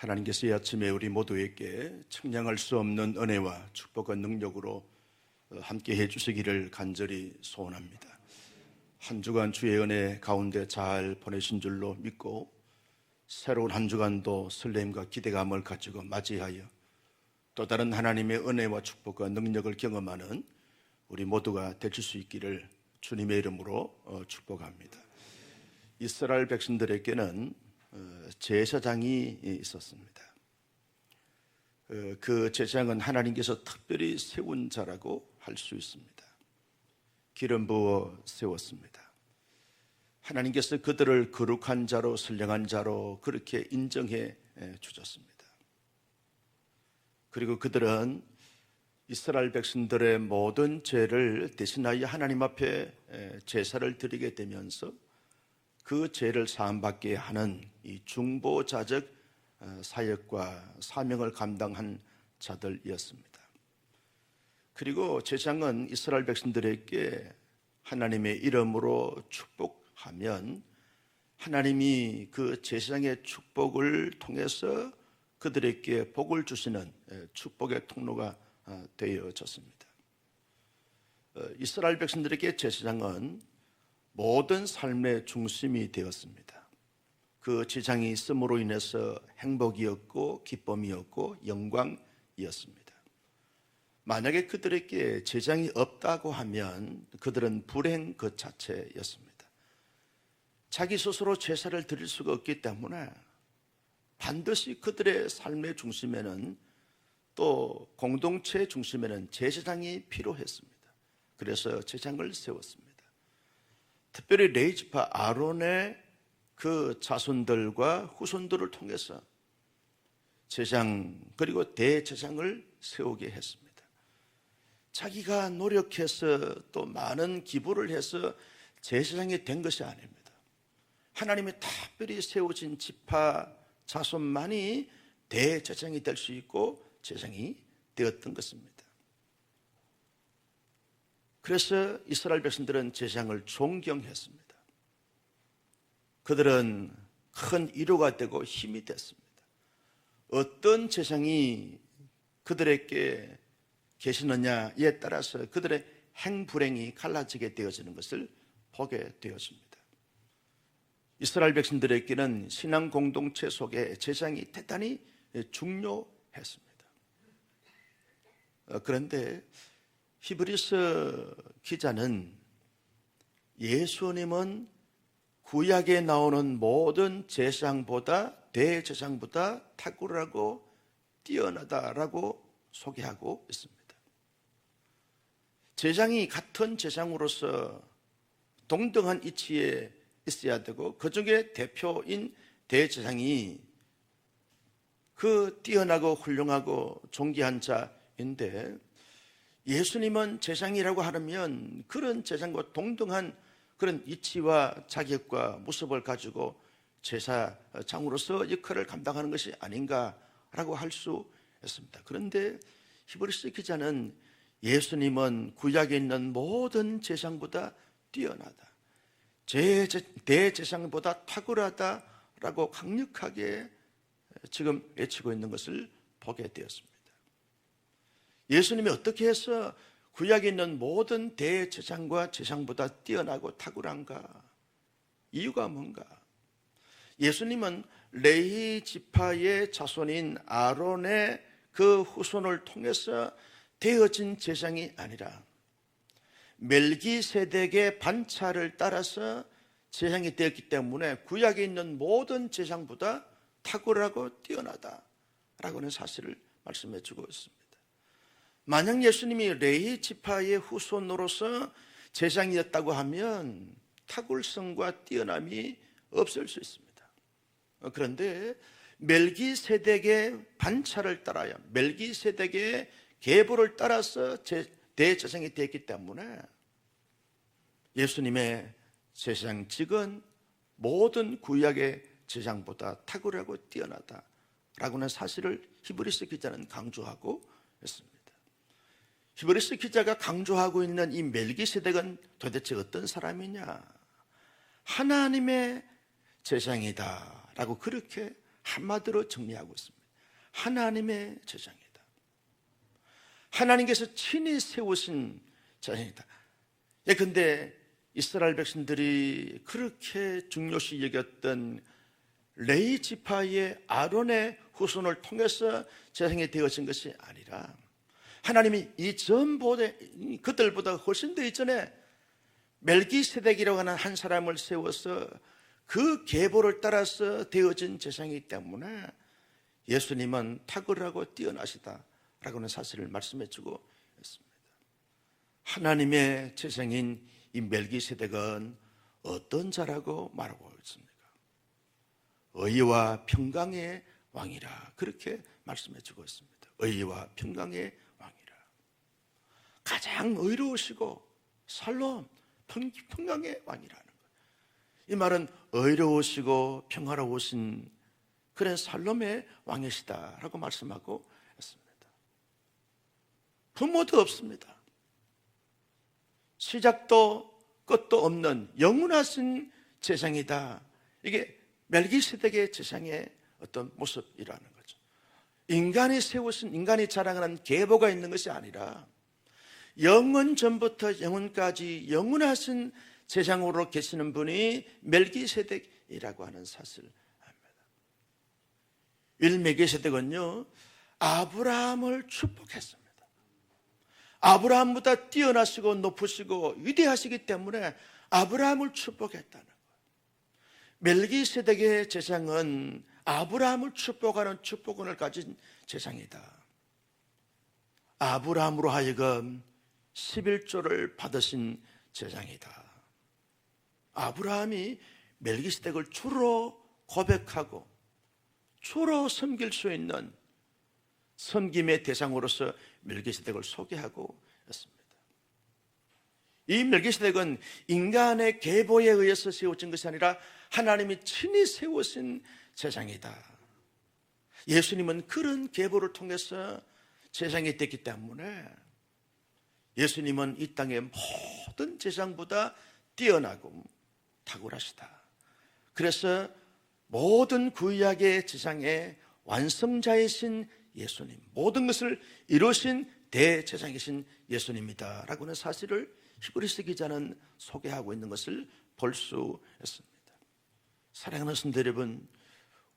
하나님께서 이 아침에 우리 모두에게 측량할 수 없는 은혜와 축복과 능력으로 함께 해주시기를 간절히 소원합니다. 한 주간 주의 은혜 가운데 잘 보내신 줄로 믿고 새로운 한 주간도 설렘과 기대감을 가지고 맞이하여 또 다른 하나님의 은혜와 축복과 능력을 경험하는 우리 모두가 되실 수 있기를 주님의 이름으로 축복합니다. 이스라엘 백성들에게는 제사장이 있었습니다. 그 제사장은 하나님께서 특별히 세운 자라고 할 수 있습니다. 기름 부어 세웠습니다. 하나님께서 그들을 거룩한 자로 선량한 자로 그렇게 인정해 주셨습니다. 그리고 그들은 이스라엘 백성들의 모든 죄를 대신하여 하나님 앞에 제사를 드리게 되면서 그 죄를 사함받게 하는 이 중보자적 사역과 사명을 감당한 자들이었습니다. 그리고 제사장은 이스라엘 백성들에게 하나님의 이름으로 축복하면 하나님이 그 제사장의 축복을 통해서 그들에게 복을 주시는 축복의 통로가 되어졌습니다. 이스라엘 백성들에게 제사장은 모든 삶의 중심이 되었습니다. 그 제사장이 있음으로 인해서 행복이었고 기쁨이었고 영광이었습니다. 만약에 그들에게 제사장이 없다고 하면 그들은 불행 그 자체였습니다. 자기 스스로 제사를 드릴 수가 없기 때문에 반드시 그들의 삶의 중심에는 또 공동체 중심에는 제사장이 필요했습니다. 그래서 제사장을 세웠습니다. 특별히 레위 지파 아론의 그 자손들과 후손들을 통해서 제사장 그리고 대제사장을 세우게 했습니다. 자기가 노력해서 또 많은 기부를 해서 제사장이 된 것이 아닙니다. 하나님이 특별히 세워진 지파 자손만이 대제사장이 될 수 있고 제사장이 되었던 것입니다. 그래서 이스라엘 백성들은 제사장을 존경했습니다. 그들은 큰 위로가 되고 힘이 됐습니다. 어떤 제사장이 그들에게 계시느냐에 따라서 그들의 행불행이 갈라지게 되어지는 것을 보게 되었습니다. 이스라엘 백성들에게는 신앙 공동체 속에 제사장이 대단히 중요했습니다. 그런데 히브리서 기자는 예수님은 구약에 나오는 모든 제사장보다 대제사장보다 탁월하고 뛰어나다라고 소개하고 있습니다. 제사장이 같은 제사장으로서 동등한 위치에 있어야 되고 그 중에 대표인 대제사장이 그 뛰어나고 훌륭하고 존귀한 자인데 예수님은 제사장이라고 하면 그런 제사장과 동등한 그런 위치와 자격과 모습을 가지고 제사장으로서 역할을 감당하는 것이 아닌가라고 할 수 있습니다. 그런데 히브리서 기자는 예수님은 구약에 있는 모든 제사장보다 뛰어나다, 대제사장보다 탁월하다라고 강력하게 지금 외치고 있는 것을 보게 되었습니다. 예수님이 어떻게 해서 구약에 있는 모든 대제사장과 제사장보다 뛰어나고 탁월한가? 이유가 뭔가? 예수님은 레위 지파의 자손인 아론의 그 후손을 통해서 되어진 제사장이 아니라 멜기세덱의 반차를 따라서 제사장이 되었기 때문에 구약에 있는 모든 제사장보다 탁월하고 뛰어나다라고 하는 사실을 말씀해 주고 있습니다. 만약 예수님이 레위 지파의 후손으로서 제사장이었다고 하면 탁월성과 뛰어남이 없을 수 있습니다. 그런데 멜기세덱의 반차를 따라야 멜기세덱의 계보를 따라서 대제사장이 되었기 때문에 예수님의 제사장직은 모든 구약의 제사장보다 탁월하고 뛰어나다라고 하는 사실을 히브리서 기자는 강조하고 있습니다. 히브리서 기자가 강조하고 있는 이 멜기세덱은 도대체 어떤 사람이냐? 하나님의 제사장이다 라고 그렇게 한마디로 정리하고 있습니다. 하나님의 제장이다. 하나님께서 친히 세우신 제장이다. 근데 이스라엘 백성들이 그렇게 중요시 여겼던 레위 지파의 아론의 후손을 통해서 제장이 되어진 것이 아니라 하나님이 이전보다 그들보다 훨씬 더 이전에 멜기세덱이라고 하는 한 사람을 세워서 그 계보를 따라서 되어진 제장이기 때문에 예수님은 탁월하고 뛰어나시다라고 하는 사실을 말씀해 주고 있습니다. 하나님의 제장인 이 멜기세덱은 어떤 자라고 말하고 있습니까? 의와 평강의 왕이라 그렇게 말씀해 주고 있습니다. 의와 평강의 왕이라. 가장 의로우시고 살롬 평강의 왕이라는 거예요. 이 말은 의로우시고 평화로우신 그런 살롬의 왕이시다라고 말씀하고 있습니다. 부모도 없습니다. 시작도 끝도 없는 영원하신 제장이다. 이게 멜기세덱의 제장의 어떤 모습이라는 거죠. 인간이 세우신, 인간이 자랑하는 계보가 있는 것이 아니라 영원 전부터 영원까지 영원하신 제장으로 계시는 분이 멜기세덱이라고 하는 사실을 합니다. 이 멜기세덱은요, 아브라함을 축복했습니다. 아브라함보다 뛰어나시고 높으시고 위대하시기 때문에 아브라함을 축복했다는 거예요. 멜기세덱의 제장은 아브라함을 축복하는 축복권을 가진 제장이다. 아브라함으로 하여금 11조를 받으신 제장이다. 아브라함이 멜기세덱을 주로 고백하고 주로 섬길 수 있는 섬김의 대상으로서 멜기세덱을 소개하고 있습니다. 이 멜기세덱은 인간의 계보에 의해서 세워진 것이 아니라 하나님이 친히 세우신 제장이다. 예수님은 그런 계보를 통해서 제장이 됐기 때문에 예수님은 이 땅의 모든 제장보다 뛰어나고 탁월하시다. 그래서 모든 구약의 제장의 완성자이신 예수님, 모든 것을 이루신 대제장이신 예수님이다 라고 하는 사실을 히브리서 기자는 소개하고 있는 것을 볼 수 있습니다. 사랑하는 성도 여러분,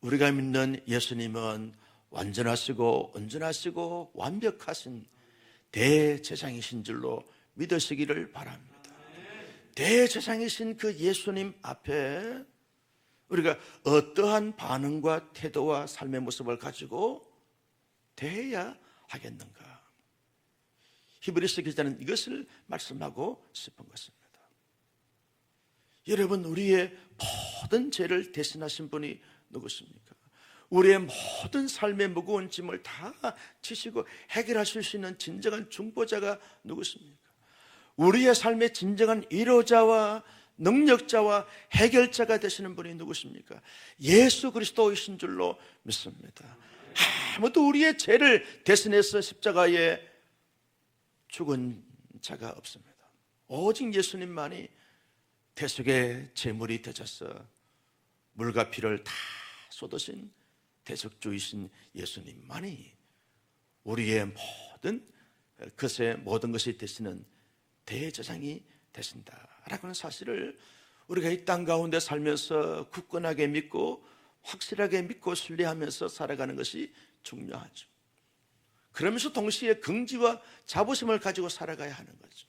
우리가 믿는 예수님은 완전하시고 온전하시고 완벽하신 대제장이신 줄로 믿으시기를 바랍니다. 대제장이신 그 예수님 앞에 우리가 어떠한 반응과 태도와 삶의 모습을 가지고 대해야 하겠는가? 히브리서 기자는 이것을 말씀하고 싶은 것입니다. 여러분, 우리의 모든 죄를 대신하신 분이 누구십니까? 우리의 모든 삶의 무거운 짐을 다 지시고 해결하실 수 있는 진정한 중보자가 누구십니까? 우리의 삶의 진정한 위로자와 능력자와 해결자가 되시는 분이 누구십니까? 예수 그리스도이신 줄로 믿습니다. 아무도 우리의 죄를 대신해서 십자가에 죽은 자가 없습니다. 오직 예수님만이 대속의 제물이 되셔서 물과 피를 다 쏟으신 대속주이신 예수님만이 우리의 모든 것의 모든 것이 되시는 대제장이 되신다라고 하는 사실을 우리가 이 땅 가운데 살면서 굳건하게 믿고 확실하게 믿고 신뢰하면서 살아가는 것이 중요하죠. 그러면서 동시에 긍지와 자부심을 가지고 살아가야 하는 거죠.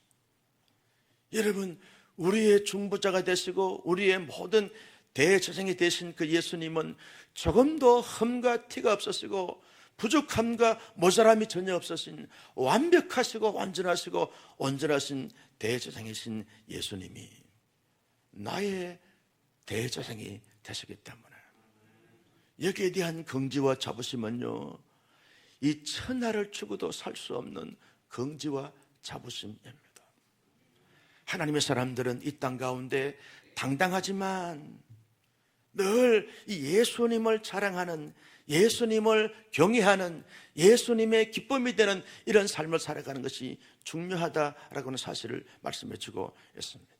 여러분, 우리의 중보자가 되시고 우리의 모든 대제장이 되신 그 예수님은 조금도 흠과 티가 없으시고 부족함과 모자람이 전혀 없으신 완벽하시고 완전하시고 온전하신 대제장이신 예수님이 나의 대제장이 되시기 때문에 여기에 대한 긍지와 자부심은요, 이 천하를 주고도 살 수 없는 긍지와 자부심입니다. 하나님의 사람들은 이 땅 가운데 당당하지만 늘 이 예수님을 자랑하는, 예수님을 경외하는, 예수님의 기쁨이 되는 이런 삶을 살아가는 것이 중요하다라고 하는 사실을 말씀해 주고 있습니다.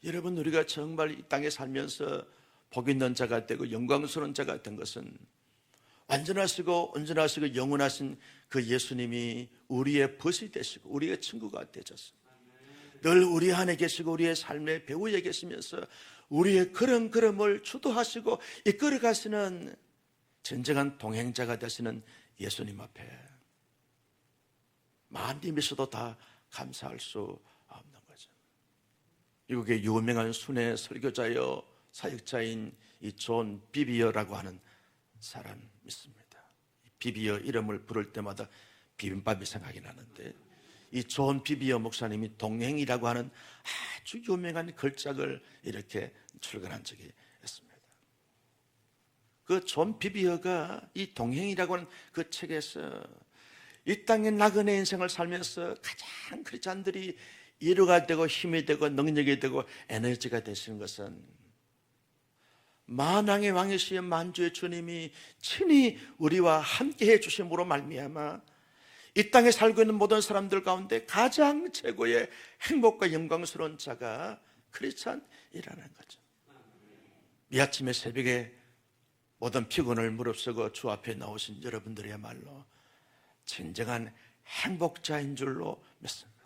여러분, 우리가 정말 이 땅에 살면서 복 있는 자가 되고 영광스러운 자가 된 것은 완전하시고 온전하시고 영원하신 그 예수님이 우리의 벗이 되시고 우리의 친구가 되셨습니다. 늘 우리 안에 계시고 우리의 삶의 배후에 계시면서 우리의 걸음걸음을 주도하시고 이끌어 가시는 진정한 동행자가 되시는 예수님 앞에 만님이서도 다 감사할 수 없는 거죠. 미국의 유명한 순회 설교자여 사역자인 이 존 비비어라고 하는 사람 있습니다. 비비어 이름을 부를 때마다 비빔밥이 생각이 나는데, 이 존 비비어 목사님이 동행이라고 하는 아주 유명한 걸작을 이렇게 출간한 적이 있습니다. 그 존 비비어가 이 동행이라고 하는 그 책에서 이 땅의 나그네 인생을 살면서 가장 크리스찬들이 위로가 되고 힘이 되고 능력이 되고 에너지가 되시는 것은 만왕의 왕이시여 만주의 주님이 친히 우리와 함께 해주심으로 말미암아 이 땅에 살고 있는 모든 사람들 가운데 가장 최고의 행복과 영광스러운 자가 크리스찬이라는 거죠. 이 아침에 새벽에 모든 피곤을 무릅쓰고 주 앞에 나오신 여러분들이야말로 진정한 행복자인 줄로 믿습니다.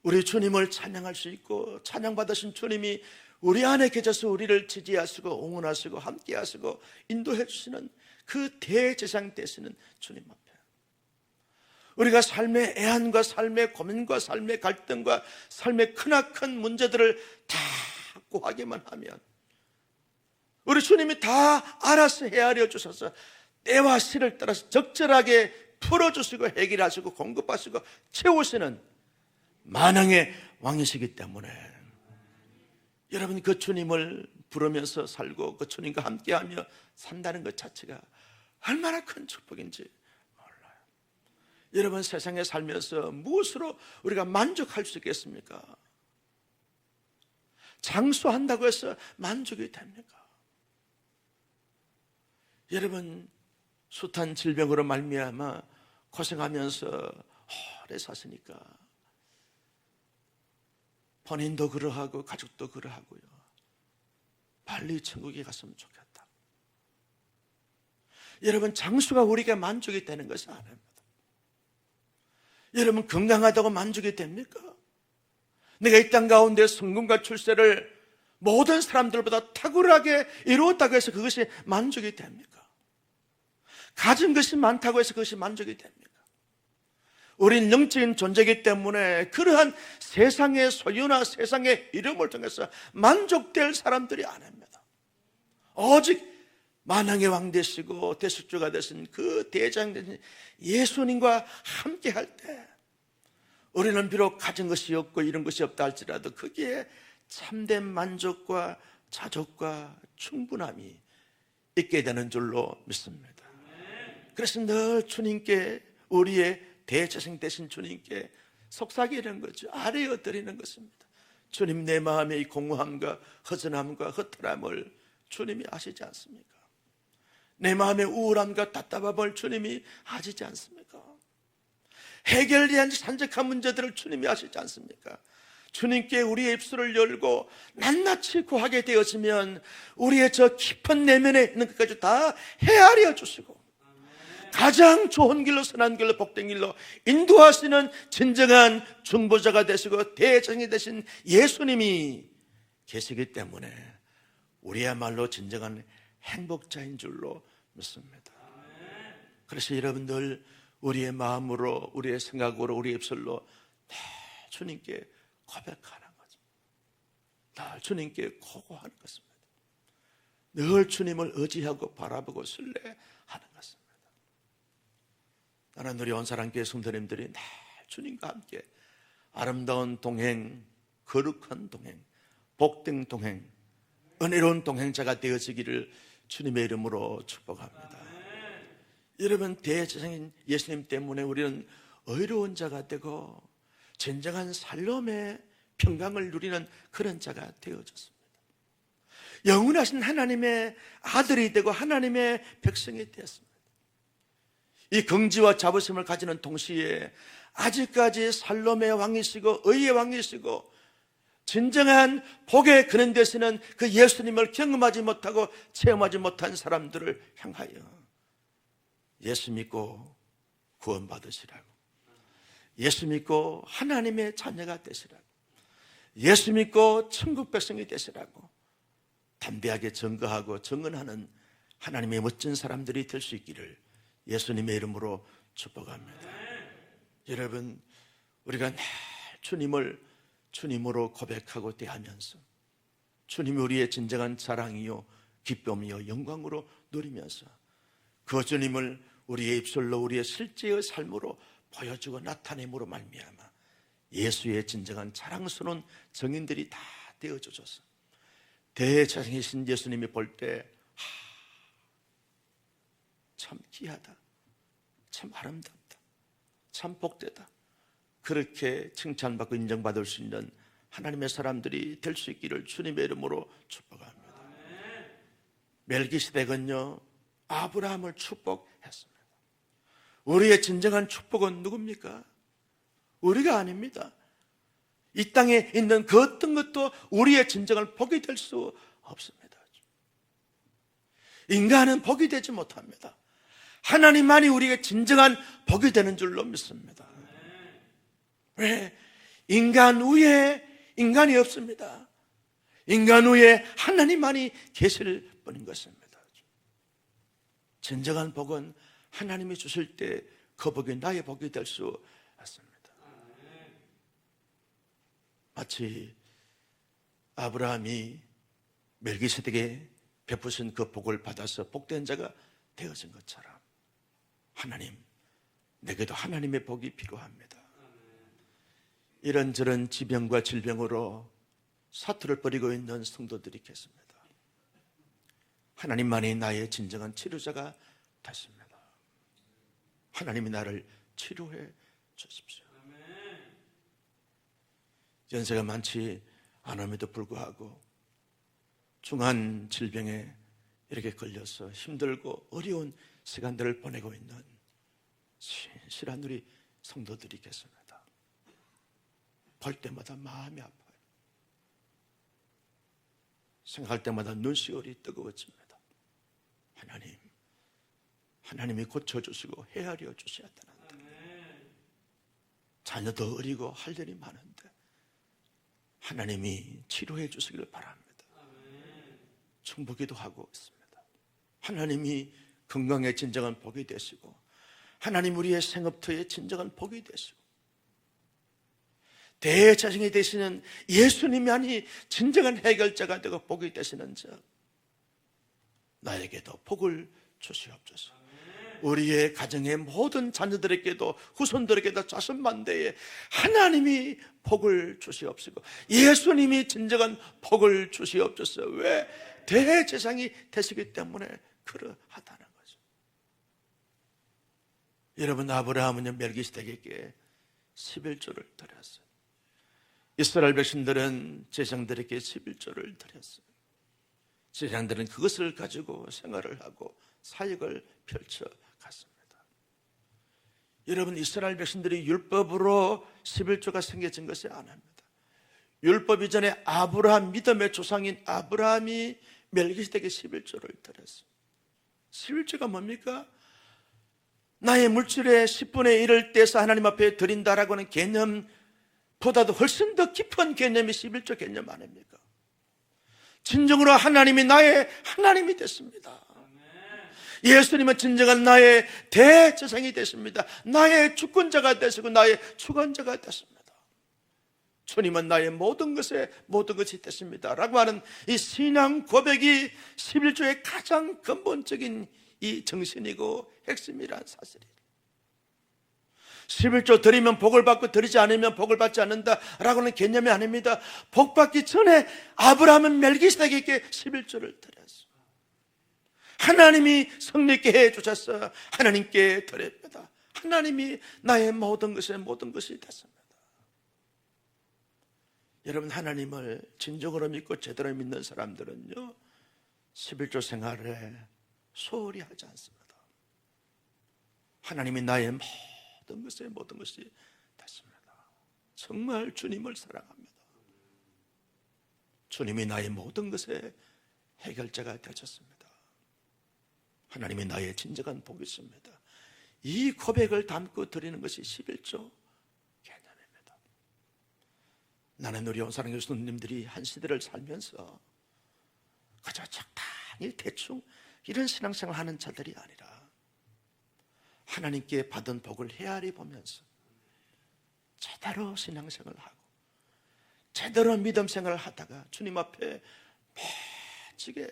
우리 주님을 찬양할 수 있고 찬양받으신 주님이 우리 안에 계셔서 우리를 지지하시고 응원하시고 함께하시고 인도해 주시는 그 대제사장 되시는 주님 앞에 우리가 삶의 애환과 삶의 고민과 삶의 갈등과 삶의 크나큰 문제들을 다 고하기만 하면 우리 주님이 다 알아서 헤아려 주셔서 때와 시를 따라서 적절하게 풀어주시고 해결하시고 공급하시고 채우시는 만왕의 왕이시기 때문에 여러분 그 주님을 부르면서 살고 그 주님과 함께하며 산다는 것 자체가 얼마나 큰 축복인지 몰라요. 여러분 세상에 살면서 무엇으로 우리가 만족할 수 있겠습니까? 장수한다고 해서 만족이 됩니까? 여러분 숱한 질병으로 말미암아 고생하면서 오래 사시니까 본인도 그러하고 가족도 그러하고요. 빨리 천국에 갔으면 좋겠다. 여러분 장수가 우리가 만족이 되는 것이 아닙니다. 여러분 건강하다고 만족이 됩니까? 내가 이 땅 가운데 성공과 출세를 모든 사람들보다 탁월하게 이루었다고 해서 그것이 만족이 됩니까? 가진 것이 많다고 해서 그것이 만족이 됩니까? 우린 영적인 존재이기 때문에 그러한 세상의 소유나 세상의 이름을 통해서 만족될 사람들이 아닙니다. 오직 만왕의 왕 되시고 대속주가 되신 그 대장 되신 예수님과 함께 할 때 우리는 비록 가진 것이 없고 이런 것이 없다 할지라도 거기에 참된 만족과 자족과 충분함이 있게 되는 줄로 믿습니다. 그래서 늘 주님께 우리의 대제사장 되신 주님께 속삭이는 거죠. 아뢰어 드리는 것입니다. 주님 내 마음의 이 공허함과 허전함과 허탈함을 주님이 아시지 않습니까? 내 마음의 우울함과 답답함을 주님이 아시지 않습니까? 해결돼야 산적한 문제들을 주님이 아시지 않습니까? 주님께 우리의 입술을 열고 낱낱이 구하게 되어지면 우리의 저 깊은 내면에 있는 것까지 다 헤아려 주시고 가장 좋은 길로 선한 길로 복된 길로 인도하시는 진정한 중보자가 되시고 대제사장이 되신 예수님이 계시기 때문에 우리야말로 진정한 행복자인 줄로 믿습니다. 그래서 여러분들 우리의 마음으로 우리의 생각으로 우리의 입술로 다 주님께 고백하는 거죠. 다 주님께 고고하는 것입니다. 늘 주님을 의지하고 바라보고 신뢰하는 것입니다. 나는 우리 온사랑교회 성도님들이 늘 주님과 함께 아름다운 동행, 거룩한 동행, 복된 동행, 은혜로운 동행자가 되어지기를 주님의 이름으로 축복합니다. 여러분 대제사장인 예수님 때문에 우리는 의로운 자가 되고 진정한 살롬의 평강을 누리는 그런 자가 되어졌습니다. 영원하신 하나님의 아들이 되고 하나님의 백성이 되었습니다. 이 긍지와 자부심을 가지는 동시에 아직까지 살롬의 왕이시고 의의 왕이시고 진정한 복에 그는 데서는 그 예수님을 경험하지 못하고 체험하지 못한 사람들을 향하여 예수 믿고 구원받으시라고, 예수 믿고 하나님의 자녀가 되시라고, 예수 믿고 천국 백성이 되시라고 담대하게 증거하고 증언하는 하나님의 멋진 사람들이 될 수 있기를 예수님의 이름으로 축복합니다. 여러분, 우리가 늘 주님을 주님으로 고백하고 대하면서 주님이 우리의 진정한 자랑이요 기쁨이요 영광으로 누리면서 그 주님을 우리의 입술로 우리의 실제의 삶으로 보여주고 나타냄으로 말미암아 예수의 진정한 자랑스러운 증인들이 다 되어줘서 대제사장이신 예수님이 볼 때 참 귀하다, 참 아름답다, 참 복되다, 그렇게 칭찬받고 인정받을 수 있는 하나님의 사람들이 될 수 있기를 주님의 이름으로 축복합니다. 멜기세덱은요 아브라함을 축복했습니다. 우리의 진정한 축복은 누굽니까? 우리가 아닙니다. 이 땅에 있는 그 어떤 것도 우리의 진정한 복이 될 수 없습니다. 인간은 복이 되지 못합니다. 하나님만이 우리에게 진정한 복이 되는 줄로 믿습니다. 왜? 인간 위에 인간이 없습니다. 인간 위에 하나님만이 계실 뿐인 것입니다. 진정한 복은 하나님이 주실 때 그 복이 나의 복이 될 수 있습니다. 마치 아브라함이 멜기세덱에게 베푸신 그 복을 받아서 복된 자가 되어진 것처럼 하나님, 내게도 하나님의 복이 필요합니다. 이런저런 지병과 질병으로 사투를 벌이고 있는 성도들이 계십니다. 하나님만이 나의 진정한 치료자가 되십니다. 하나님이 나를 치료해 주십시오. 연세가 많지 않음에도 불구하고 중한 질병에 이렇게 걸려서 힘들고 어려운 시간들을 보내고 있는 신실한 우리 성도들이 계십니다. 볼 때마다 마음이 아파요. 생각할 때마다 눈시울이 뜨거워집니다. 하나님이 고쳐주시고 헤아려 주셔야 되는데, 자녀도 어리고 할 일이 많은데 하나님이 치료해 주시기를 바랍니다. 충복기도 하고 있습니다. 하나님이 건강의 진정한 복이 되시고, 하나님 우리의 생업터의 진정한 복이 되시고, 대제사장이 되시는 예수님만이 진정한 해결자가 되고 복이 되시는 자, 나에게도 복을 주시옵소서. 우리의 가정의 모든 자녀들에게도 후손들에게도 자손만대에 하나님이 복을 주시옵시고 예수님이 진정한 복을 주시옵소서. 왜? 대제사장이 되시기 때문에 그러하다는 거죠. 여러분, 아브라함은 멜기세덱에게 11조를 드렸어요. 이스라엘 백성들은 제사장들에게 11조를 드렸어요. 제사장들은 그것을 가지고 생활을 하고 사역을 펼쳐갔습니다. 여러분, 이스라엘 백성들이 율법으로 11조가 생겨진 것이 아닙니다. 율법 이전에 아브라함, 믿음의 조상인 아브라함이 멜기세덱에게 11조를 드렸어요. 11조가 뭡니까? 나의 물질의 10분의 1을 떼서 하나님 앞에 드린다라고 하는 개념보다도 훨씬 더 깊은 개념이 11조 개념 아닙니까? 진정으로 하나님이 나의 하나님이 됐습니다. 예수님은 진정한 나의 대제사장이 됐습니다. 나의 주권자가 되시고 나의 주관자가 됐습니다. 주님은 나의 모든 것이 됐습니다 라고 하는 이 신앙 고백이 11조의 가장 근본적인 이 정신이고 핵심이란 사실이에요. 11조 드리면 복을 받고 드리지 않으면 복을 받지 않는다라고 하는 개념이 아닙니다. 복 받기 전에 아브라함은 멜기세덱에게 11조를 드렸어요. 하나님이 성립케 해주셔서 하나님께 드립니다. 하나님이 나의 모든 것이 됐습니다. 여러분, 하나님을 진정으로 믿고 제대로 믿는 사람들은요 11조 생활에 소홀히 하지 않습니다. 하나님이 나의 모든 것이 됐습니다. 정말 주님을 사랑합니다. 주님이 나의 모든 것의 해결자가 되셨습니다. 하나님이 나의 진정한 복이 있습니다. 이 고백을 담고 드리는 것이 11조 개념입니다. 나는 우리 온사랑 교수님들이 한 시대를 살면서 그저 적당히 대충 이런 신앙생활 하는 자들이 아니라 하나님께 받은 복을 헤아리 보면서 제대로 신앙생활을 하고 제대로 믿음생활을 하다가 주님 앞에 멋지게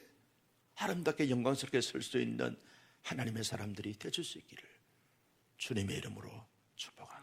아름답게 영광스럽게 설 수 있는 하나님의 사람들이 되줄 수 있기를 주님의 이름으로 축복합니다.